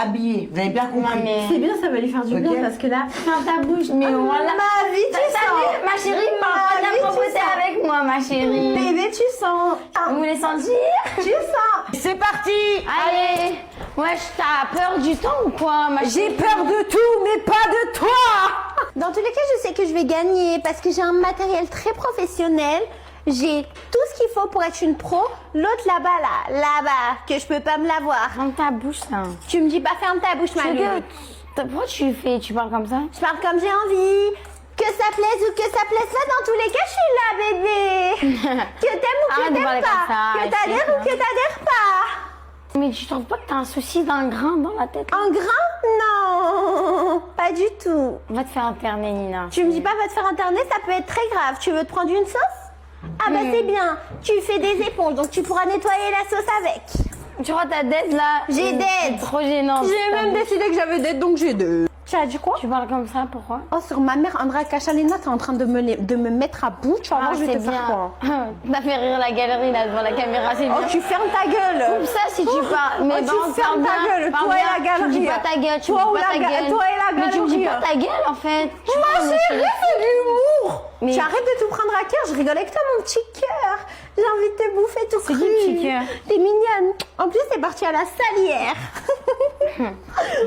habillé. Vous avez bien compris. C'est bien, ça va lui faire du bien parce que là, Ferme ta bouche, mais voilà. ma vie, tu sens. Ma chérie, parle pas de la propreté avec moi, ma chérie. Bébé, tu sens. Vous voulez sentir? Tu sens. C'est parti. Allez. Wesh, t'as peur du temps ou quoi, ma J'ai chérie? peur de tout, mais pas de toi. Dans tous les cas, je sais que je vais gagner parce que j'ai un matériel très professionnel. J'ai tout ce qu'il faut pour être une pro. L'autre là-bas, que je peux pas me l'avoir. Ferme ta bouche, là. Tu me dis pas ferme ta bouche, ma lune. Pourquoi tu parles comme ça? Je parle comme j'ai envie. Que ça plaise ou que ça plaise pas, dans tous les cas, je suis là, bébé. Que t'aimes ou Arrête que de parler t'aimes comme pas. ça, Que t'adhères ou que t'adhères pas. Mais tu trouves pas que t'as un souci d'un grain dans la tête? En grain? Non, pas du tout. Va te faire interner, Nina. Tu me dis pas va te faire interner, ça peut être très grave. Tu veux te prendre une sauce? Ah bah c'est bien. Tu fais des éponges, donc tu pourras nettoyer la sauce avec. Tu vois ta dette là? J'ai d'aide. Trop gênant. J'ai même décidé que j'avais d'aide, donc j'ai d'aide. Tu as dit quoi? Tu parles comme ça, pourquoi? Oh, sur ma mère, Andra Kachalina, t'es en train de me mettre à bout. Tu vas voir, je vais te faire quoi? T'as fait rire la galerie là devant la caméra, c'est bien. Oh, tu fermes ta gueule. Coupe ça si tu parles. Mais tu fermes ta gueule, toi et la galerie. Tu me dis pas ta gueule, tu me Toi dis pas ta gueule. toi et la Mais tu me dis galerie. pas ta gueule en fait. Ma chérie, c'est de l'humour. Mais- Tu arrêtes de tout prendre à cœur. Je rigole avec toi, mon petit cœur. J'ai envie de te bouffer tout cru. qui le petit cœur? T'es mignonne. En plus, t'es partie à la salière.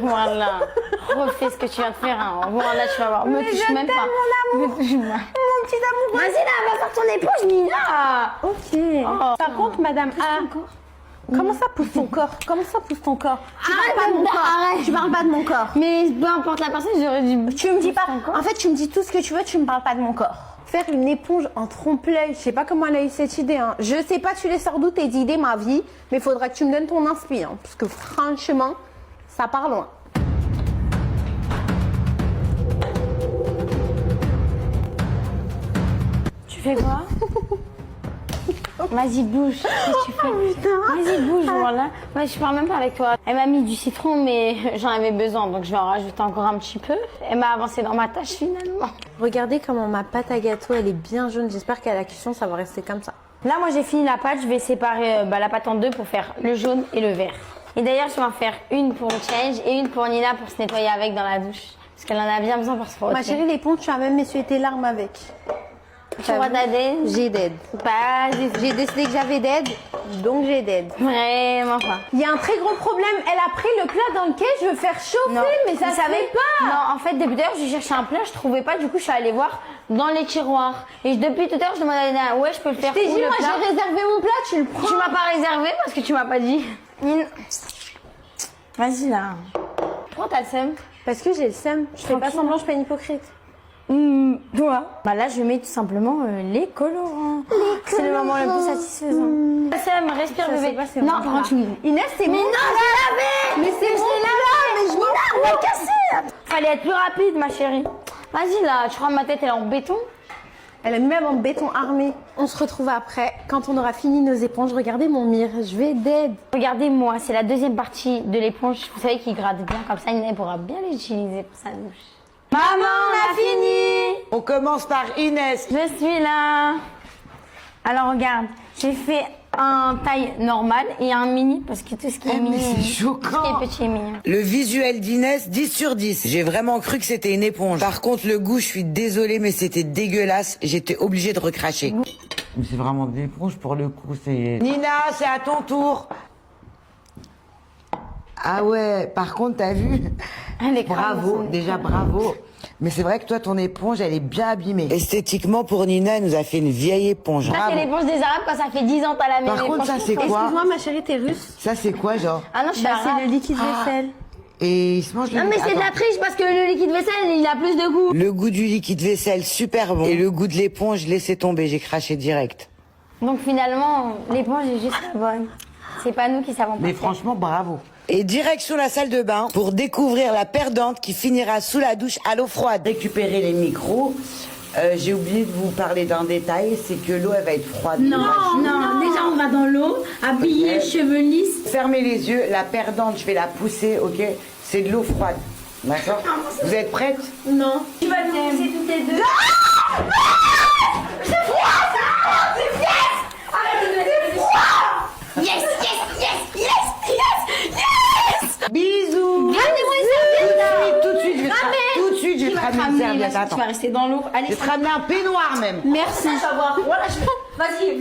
Voilà. Refais ce que tu viens de faire. Hein. Voilà, tu vas voir. Me Mais touche je même t'aime, pas. mon amour. Me touche pas. Mon petit amour. Vas-y là, va faire ton éponge, Nina. Ok. Par contre, madame A, comment ça pousse ton corps? Comment ça pousse ton corps? Tu parles pas de mon corps. arrête. Tu parles pas de mon corps. Mais peu importe la personne, j'aurais dû. Tu me dis pas. En fait, tu me dis tout ce que tu veux, tu me parles pas de mon corps. Faire une éponge en trompe-l'œil, je sais pas comment elle a eu cette idée. Hein. Je sais pas, tu les sors d'où tes idées, ma vie, mais il faudra que tu me donnes ton inspi, hein, parce que franchement, ça part loin. Tu fais quoi? Vas-y, bouge. Qu'est-ce que tu fais? Vas-y, bouge, voilà. Moi, je parle même pas avec toi. Elle m'a mis du citron, mais j'en avais besoin, donc je vais en rajouter encore un petit peu. Elle m'a avancé dans ma tâche finalement. Regardez comment ma pâte à gâteau, elle est bien jaune. J'espère qu'à la cuisson, ça va rester comme ça. Là, moi, j'ai fini la pâte. Je vais séparer la pâte en deux pour faire le jaune et le vert. Et d'ailleurs, je vais en faire une pour le change et une pour Nina pour se nettoyer avec dans la douche. Parce qu'elle en a bien besoin pour se frotter. Ma chérie, l'éponge, tu as même essuyé tes larmes avec. tu vois ta d'aide? J'ai d'aide. Pas du tout. J'ai décidé que j'avais d'aide, donc j'ai d'aide. Vraiment pas. Il y a un très gros problème. Elle a pris le plat dans lequel je veux faire chauffer, Non. mais ça Vous savez savait pas. Non, en fait, depuis tout à l'heure, je cherchais un plat, je trouvais pas, du coup, je suis allée voir dans les tiroirs. Et depuis tout à l'heure, je demandais à Nina, ouais, je peux le faire. Je t'ai où, dit, le moi plat j'ai réservé mon plat, tu le prends. Tu m'as pas réservé parce que tu m'as pas dit. Vas-y là. Pourquoi t'as le seum? Parce que j'ai le seum. Je fais pas Tranquille. semblant, je suis pas une hypocrite. Toi. Bah là, je mets tout simplement les colorants. C'est le moment le plus satisfaisant. Le seum, respire Je sais bébé. pas, c'est Non, mon par plat. contre, tu me... Inès, c'est Mais mon non, plat. je l'ai lavé. Mais c'est mon plat, mais je m'en On va casser. Fallait être plus rapide, ma chérie. Vas-y là, tu crois ma tête elle est en béton? Elle est même en béton armé. On se retrouve après, quand on aura fini nos éponges. Regardez mon mire, je vais d'aide. Regardez-moi, c'est la deuxième partie de l'éponge. Vous savez qu'il gratte bien, comme ça Nina pourra bien l'utiliser pour sa douche. Maman, on a fini. On commence par Inès. Je suis là. Alors regarde, j'ai fait un taille normale et un mini parce que tout ce qui est mini, mais c'est tout ce choquant. qui est petit est mignon. Le visuel d'Inès, 10 sur 10. J'ai vraiment cru que c'était une éponge. Par contre, le goût, je suis désolée, mais c'était dégueulasse. J'étais obligée de recracher. Mais c'est vraiment de l'éponge pour le coup. C'est Nina, c'est à ton tour. Ah ouais, par contre, t'as vu? Elle est Bravo, crade, déjà bravo. Mais c'est vrai que toi, ton éponge, elle est bien abîmée. Esthétiquement, pour Nina, elle nous a fait une vieille éponge. Ça c'est Bravo. l'éponge des Arabes quand ça fait 10 ans t'as la même Par contre, éponge. ça, c'est quoi? Excuse-moi, ma chérie, t'es russe. Ça, c'est quoi, genre? Ah non, je suis Bah, arabe. c'est le liquide vaisselle. Et il se mange le Non mais c'est de la Attends. triche parce que le liquide vaisselle il a plus de goût. Le goût du liquide vaisselle, super bon. Et le goût de l'éponge, laissez tomber, j'ai craché direct. Donc finalement l'éponge est juste la bonne. C'est pas nous qui savons pas Mais faire. franchement, bravo. Et direction la salle de bain pour découvrir la perdante qui finira sous la douche à l'eau froide. Récupérer les micros. J'ai oublié de vous parler d'un détail, c'est que l'eau, elle va être froide. Non, déjà on va dans l'eau, habillé, Ok. cheveux lisses. Fermez les yeux, la perdante, je vais la pousser, ok? C'est de l'eau froide. D'accord? Vous êtes prêtes? Non. Tu vas nous pousser toutes les deux. Bisous! Ramenez-moi une serviette. Tout de suite, je vais te Ramène. tout de suite, je vais te ramener une serviette. Tu Attends. vas rester dans l'eau. Allez, Je vais te ramener un peignoir même. Merci. savoir. Voilà, vas-y.